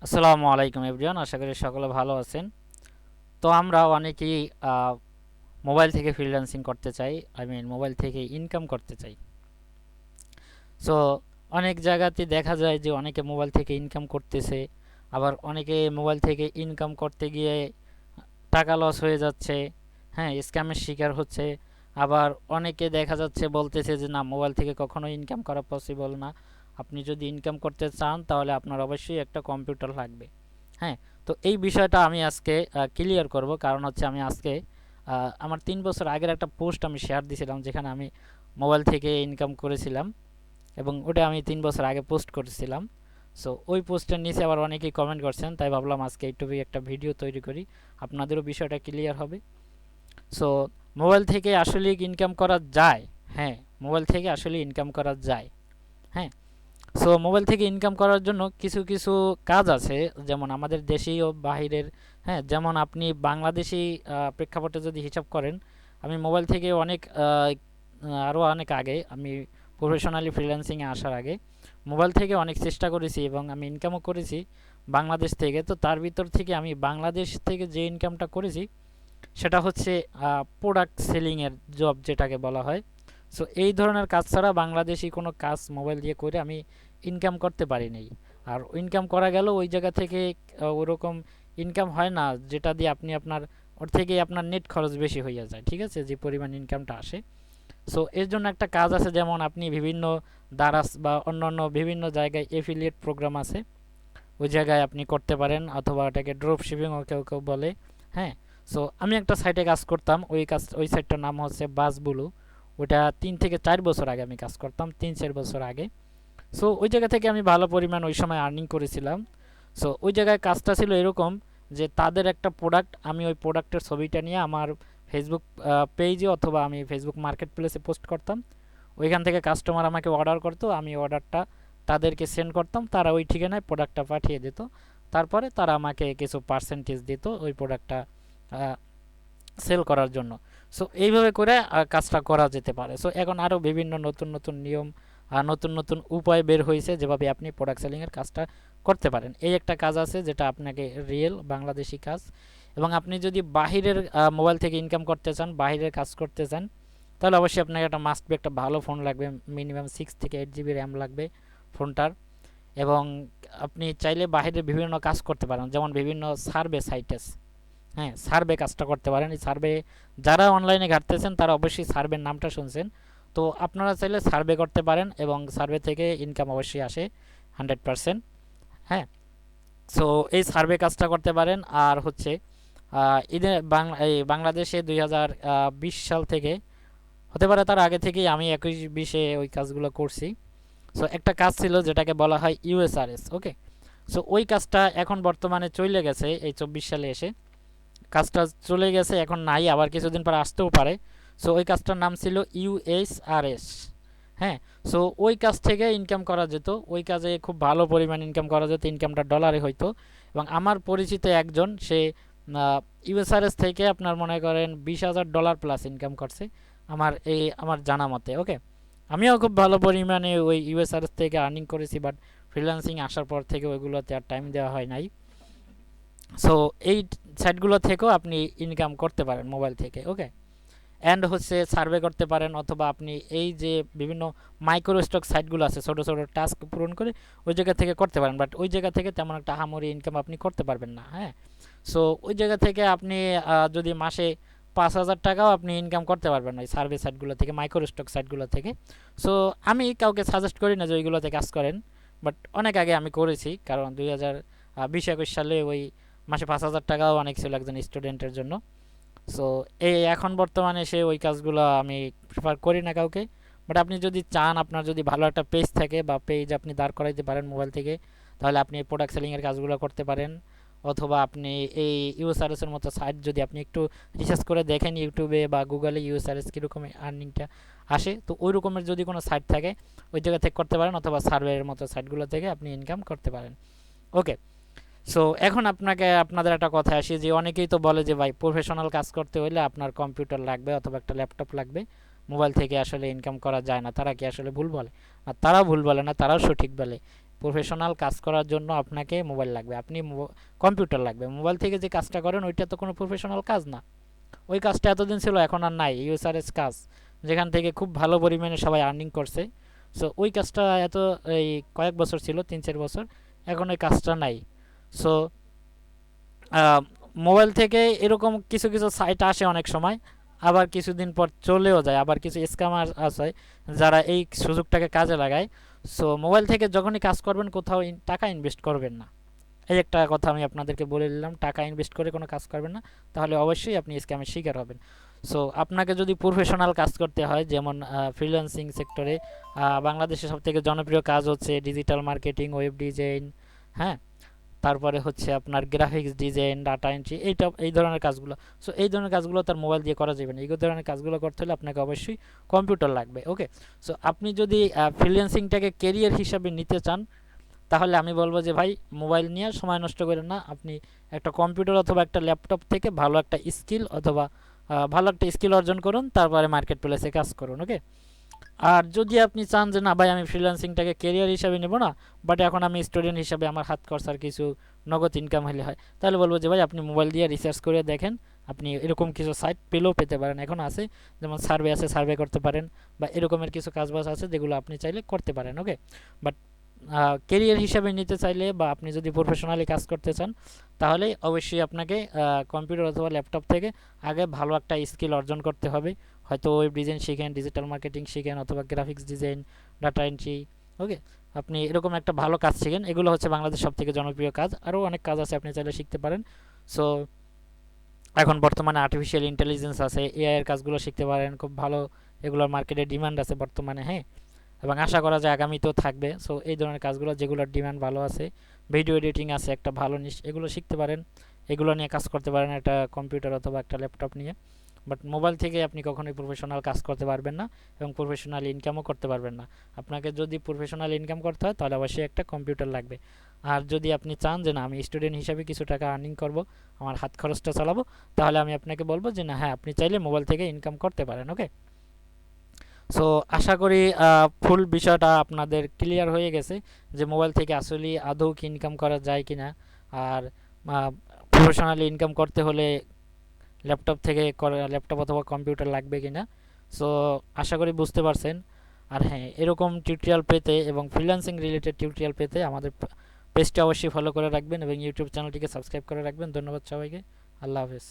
আসসালামু আলাইকুম এভরিওয়ান, আশা করি সকলে ভালো আছেন। তো আমরা অনেকেই মোবাইল থেকে ফ্রিল্যান্সিং করতে চাই, মোবাইল থেকে ইনকাম করতে চাই। সো অনেক জায়গাতে দেখা যায় যে অনেকে মোবাইল থেকে ইনকাম করতেছে, আবার অনেকে মোবাইল থেকে ইনকাম করতে গিয়ে টাকা লস হয়ে যাচ্ছে, হ্যাঁ, স্ক্যামের শিকার হচ্ছে। আবার অনেকে দেখা যাচ্ছে বলতেছে যে না, মোবাইল থেকে কখনো ইনকাম করা পসিবল না। আপনি যদি ইনকাম করতে চান তাহলে আপনার অবশ্যই একটা কম্পিউটার লাগবে। হ্যাঁ, তো এই বিষয়টা আমি আজকে ক্লিয়ার করব। কারণ হচ্ছে আমি আজকে আমার 3 বছর আগের একটা পোস্ট আমি শেয়ার দিয়েছিলাম, যেখানে আমি মোবাইল থেকে ইনকাম করেছিলাম, এবং ওটা আমি 3 বছর আগে পোস্ট করেছিলাম। সো ওই পোস্টের নিচে আবার অনেকেই কমেন্ট করছেন, তাই ভাবলাম আজকে একটু একটা ভিডিও তৈরি করি, আপনাদেরও বিষয়টা ক্লিয়ার হবে। সো মোবাইল থেকে আসলে ইনকাম করা যায়। হ্যাঁ, মোবাইল থেকে আসলে ইনকাম করা যায়। হ্যাঁ, সো মোবাইল থেকে ইনকাম করার জন্য কিছু কিছু কাজ আছে, যেমন আমাদের দেশেই ও বাহিরের। হ্যাঁ, যেমন আপনি বাংলাদেশি প্রেক্ষাপটে যদি হিসাব করেন, আমি মোবাইল থেকে আরও অনেক আগে, আমি প্রফেশনালি ফ্রিল্যান্সিংয়ে আসার আগে মোবাইল থেকে অনেক চেষ্টা করেছি এবং আমি ইনকামও করেছি বাংলাদেশ থেকে। তো তার ভিতর থেকে আমি বাংলাদেশ থেকে যে ইনকামটা করেছি সেটা হচ্ছে প্রোডাক্ট সেলিংয়ের জব, যেটাকে বলা হয়। সো এই ধরনের কাজ ছাড়া বাংলাদেশি কোনো কাজ মোবাইল দিয়ে করে আমি ইনকাম করতে পারিনি। আর ইনকাম করা গেল ওই জায়গা থেকে ওরকম ইনকাম হয় না, যেটা দিয়ে আপনি আপনার ওর থেকে আপনার নেট খরচ বেশি হয়ে যায়, ঠিক আছে, যে পরিমাণ ইনকামটা আসে। সো এর জন্য একটা কাজ আছে, যেমন আপনি বিভিন্ন দারাস বা অন্যান্য বিভিন্ন জায়গায় এফিলিয়েট প্রোগ্রাম আছে, ওই জায়গায় আপনি করতে পারেন, অথবা এটাকে ড্রপ শিপিংও কেউ কেউ বলে। হ্যাঁ, সো আমি একটা সাইটে কাজ করতাম, ওই সাইটটার নাম হচ্ছে বাসবুলু। ওটা 3 থেকে 4 বছর আগে আমি কাজ করতাম, 3-4 বছর আগে। সো ওই জায়গা থেকে আমি ভালো পরিমাণ ওই সময় আর্নিং করেছিলাম। সো ওই জায়গায় কাজটা ছিল এরকম, যে তাদের একটা প্রোডাক্ট, আমি ওই প্রোডাক্টের ছবিটা নিয়ে আমার ফেসবুক পেজে অথবা আমি ফেসবুক মার্কেট প্লেসে পোস্ট করতাম। ওইখান থেকে কাস্টমার আমাকে অর্ডার করতো, আমি অর্ডারটা তাদেরকে সেন্ড করতাম, তারা ওই ঠিকানায় প্রোডাক্টটা পাঠিয়ে দিত। তারপরে তারা আমাকে কিছু পার্সেন্টেজ দিত ওই প্রোডাক্টটা সেল করার জন্য। সো এইভাবে করে কাজটা করা যেতে পারে। সো এখন আরও বিভিন্ন নতুন নতুন নিয়ম আর নতুন নতুন উপায় বের হয়েছে, যেভাবে আপনি প্রোডাক্ট সেলিংয়ের কাজটা করতে পারেন। এই একটা কাজ আছে যেটা আপনাকে রিয়েল বাংলাদেশি কাজ। এবং আপনি যদি বাহিরের মোবাইল থেকে ইনকাম করতে চান, বাহিরের কাজ করতে চান, তাহলে অবশ্যই আপনাকে একটা মাস্ট বি একটা ভালো ফোন লাগবে। মিনিমাম 6 থেকে 8 জিবি র্যাম লাগবে ফোনটার। এবং আপনি চাইলে বাহিরে বিভিন্ন কাজ করতে পারেন, যেমন বিভিন্ন সার্ভে সাইট আছে। হ্যাঁ, সার্ভে কাজটা করতে পারেন। এই সার্ভে যারা অনলাইনে ঘাটতেছেন তারা অবশ্যই সার্ভের নামটা শুনছেন। তো আপনারা চাইলে সার্ভে করতে পারেন, এবং সার্ভে থেকে ইনকাম অবশ্যই আসে 100%। হ্যাঁ, সো এই সার্ভে কাজটা করতে পারেন। আর হচ্ছে এই বাংলাদেশে 2020 সাল থেকে, হতে পারে তার আগে থেকেই, আমি 21-20-এ ওই কাজগুলো করছি। সো একটা কাজ ছিল যেটাকে বলা হয় ইউএসআরএস। ওকে, সো ওই কাজটা এখন বর্তমানে চলে গেছে, এই 24 সালে এসে কাজটা চলে গেছে, এখন নাই, আবার কিছুদিন পর আসতেও পারে। সো ওই কাজটার নাম ছিল ইউএসআরএস। হ্যাঁ, সো ওই কাজ থেকে ইনকাম করা যেত, ওই কাজে খুব ভালো পরিমাণ ইনকাম করা যেত, ইনকামটা ডলারে হইতো। এবং আমার পরিচিত একজন, সে ইউএসআরএস থেকে আপনার মনে করেন $20,000 প্লাস ইনকাম করছে, আমার জানা মতে। ওকে, আমিও খুব ভালো পরিমাণে ওই ইউএসআরএস থেকে আর্নিং করেছি, বাট ফ্রিল্যান্সিং আসার পর থেকে ওইগুলোতে আর টাইম দেওয়া হয় নাই। সো এই সাইটগুলো থেকেও আপনি ইনকাম করতে পারেন মোবাইল থেকে। ওকে, অ্যান্ড হচ্ছে সার্ভে করতে পারেন, অথবা আপনি এই যে বিভিন্ন মাইক্রো স্টক সাইটগুলো আছে, ছোটো ছোটো টাস্ক পূরণ করে ওই জায়গা থেকে করতে পারেন। বাট ওই জায়গা থেকে তেমন একটা আহামরি ইনকাম আপনি করতে পারবেন না। হ্যাঁ, সো ওই জায়গা থেকে আপনি যদি মাসে 5,000 টাকাও আপনি ইনকাম করতে পারবেন ওই সার্ভে সাইটগুলো থেকে, মাইক্রো স্টক সাইটগুলো থেকে। সো আমি কাউকে সাজেস্ট করি না যে ওইগুলোতে কাজ করেন, বাট অনেক আগে আমি করেছি, কারণ 2020-21 সালে ওই মাসে 5,000 টাকাও অনেক ছিল একজন স্টুডেন্টের জন্য। সো এখন বর্তমানে সে ওই কাজগুলো আমি প্রেফার করি না কাউকে। বাট আপনি যদি চান, আপনার যদি ভালো একটা পেজ থাকে বা পেজ আপনি দাঁড় করাইতে পারেন মোবাইল থেকে, তাহলে আপনি প্রোডাক্ট সেলিংয়ের কাজগুলো করতে পারেন। অথবা আপনি এই ইউএসআরএস এর মতো সাইট যদি আপনি একটু রিসার্চ করে দেখেন ইউটিউবে বা গুগলে, ইউএসআরএস কীরকম আর্নিংটা আসে, তো ওই রকমের যদি কোনো সাইট থাকে ওই জায়গা থেকে করতে পারেন, অথবা সার্ভের মতো সাইটগুলো থেকে আপনি ইনকাম করতে পারেন। ওকে, সো এখন আপনাদের একটা কথা আসি, যে অনেকেই তো বলে যে ভাই, প্রফেশনাল কাজ করতে হলে আপনার কম্পিউটার লাগবে অথবা একটা ল্যাপটপ লাগবে, মোবাইল থেকে আসলে ইনকাম করা যায় না। তারা কি আসলে ভুল বলে? আর তারাও ভুল বলে না, তারাও সঠিক বলে। প্রফেশনাল কাজ করার জন্য আপনাকে মোবাইল লাগবে, আপনি কম্পিউটার লাগবে। মোবাইল থেকে যে কাজটা করেন ওইটা তো কোনো প্রফেশনাল কাজ না। ওই কাজটা এতদিন ছিল, এখন আর নাই। ইউএসআরএস কাজ, যেখান থেকে খুব ভালো পরিমাণে সবাই আর্নিং করছে। সো ওই কাজটা এই কয়েক বছর ছিল, 3-4 বছর, এখন ওই কাজটা নাই। সো মোবাইল থেকে এরকম কিছু কিছু সাইট আসে অনেক সময়, আবার কিছুদিন পর চলেও যায়। আবার কিছু স্ক্যামার আছে যারা এই সুযোগটাকে কাজে লাগায়। সো মোবাইল থেকে যখনই কাজ করবেন কোথাও টাকা ইনভেস্ট করবেন না। এই একটা কথা আমি আপনাদেরকে বলে দিলাম, টাকা ইনভেস্ট করে কোনো কাজ করবেন না, তাহলে অবশ্যই আপনি স্ক্যামের শিকার হবেন। সো আপনাকে যদি প্রফেশনাল কাজ করতে হয়, যেমন ফ্রিল্যান্সিং সেক্টরে বাংলাদেশের সবথেকে জনপ্রিয় কাজ হচ্ছে ডিজিটাল মার্কেটিং, ওয়েব ডিজাইন, হ্যাঁ, তারপরে হচ্ছে আপনার গ্রাফিক্স ডিজাইন, ডাটা এন্ট্রি, এই ধরনের কাজগুলো। সো এই ধরনের কাজগুলো তার মোবাইল দিয়ে করা যাবে না। এই ধরনের কাজগুলো করতে হলে আপনাকে অবশ্যই কম্পিউটার লাগবে। ওকে, সো আপনি যদি ফ্রিল্যান্সিংটাকে কেরিয়ার হিসাবে নিতে চান, তাহলে আমি বলবো যে ভাই, মোবাইল নিয়ে সময় নষ্ট করেন না। আপনি একটা কম্পিউটার অথবা একটা ল্যাপটপ থেকে ভালো একটা স্কিল অথবা ভালো একটা স্কিল অর্জন করুন, তারপরে মার্কেট প্লেসে কাজ করুন। ওকে, আর যদি আপনি চান যে না ভাই, আমি ফ্রিল্যান্সিংটাকে কেরিয়ার হিসাবে নেব না, বাট এখন আমি স্টুডেন্ট হিসাবে আমার হাত খরচার কিছু নগদ ইনকাম হলে হয়, তাহলে বলবো যে ভাই, আপনি মোবাইল দিয়ে রিসার্চ করে দেখেন। আপনি এরকম কিছু সাইট পেলেও পেতে পারেন, এখন আছে, যেমন সার্ভে আছে, সার্ভে করতে পারেন, বা এরকমের কিছু কাজবাজ আছে যেগুলো আপনি চাইলে করতে পারেন। ওকে, বাট কেরিয়ার হিসাবে নিতে চাইলে বা আপনি যদি প্রফেশনালি কাজ করতে চান, তাহলে অবশ্যই আপনাকে কম্পিউটার অথবা ল্যাপটপ থেকে আগে ভালো একটা স্কিল অর্জন করতে হবে। হয়তো ওয়েব ডিজাইন শিখেন, ডিজিটাল মার্কেটিং শিখেন, অথবা গ্রাফিক্স ডিজাইন, ডাটা এন্ট্রি। ওকে, আপনি এরকম একটা ভালো কাজ শিখেন। এগুলো হচ্ছে বাংলাদেশ সবথেকে জনপ্রিয় কাজ, আরও অনেক কাজ আছে আপনি চাইলে শিখতে পারেন। সো এখন বর্তমানে আর্টিফিশিয়াল ইন্টেলিজেন্স আছে, এআই এর কাজগুলো শিখতে পারেন, খুব ভালো। এগুলোর মার্কেটে ডিমান্ড আছে বর্তমানে, হ্যাঁ, এবং আশা করা যায় আগামীতেও থাকবে। সো এই ধরনের কাজগুলো যেগুলোর ডিমান্ড ভালো আছে, ভিডিও এডিটিং আছে একটা ভালো নিশ, এগুলো শিখতে পারেন, এগুলো নিয়ে কাজ করতে পারেন একটা কম্পিউটার অথবা একটা ল্যাপটপ নিয়ে। বাট মোবাইল থেকে আপনি কখনোই প্রফেশনাল কাজ করতে পারবেন না, এবং প্রফেশনাল ইনকামও করতে পারবেন না। আপনাকে যদি প্রফেশনাল ইনকাম করতে হয়, তাহলে অবশ্যই একটা কম্পিউটার লাগবে। আর যদি আপনি চান যে না, আমি স্টুডেন্ট হিসাবে কিছু টাকা আর্নিং করব, আমার হাত খরচটা চালাবো, তাহলে আমি আপনাকে বলবো যে না, হ্যাঁ, আপনি চাইলে মোবাইল থেকে ইনকাম করতে পারেন। ওকে, সো আশা করি ফুল বিষয়টা আপনাদের ক্লিয়ার হয়ে গেছে, যে মোবাইল থেকে আসলে আদৌ কি ইনকাম করা যায় কিনা, আর প্রফেশনালি ইনকাম করতে হলে ল্যাপটপ অথবা কম্পিউটার লাগবে কিনা। সো আশা করি বুঝতে পারছেন। আর হ্যাঁ, এরকম টিউটোরিয়াল পেতে এবং ফ্রিল্যান্সিং রিলেটেড টিউটোরিয়াল পেতে আমাদের পেজটি অবশ্যই ফলো করে রাখবেন এবং ইউটিউব চ্যানেলটিকে সাবস্ক্রাইব করে রাখবেন। ধন্যবাদ সবাইকে। আল্লাহ হাফেজ।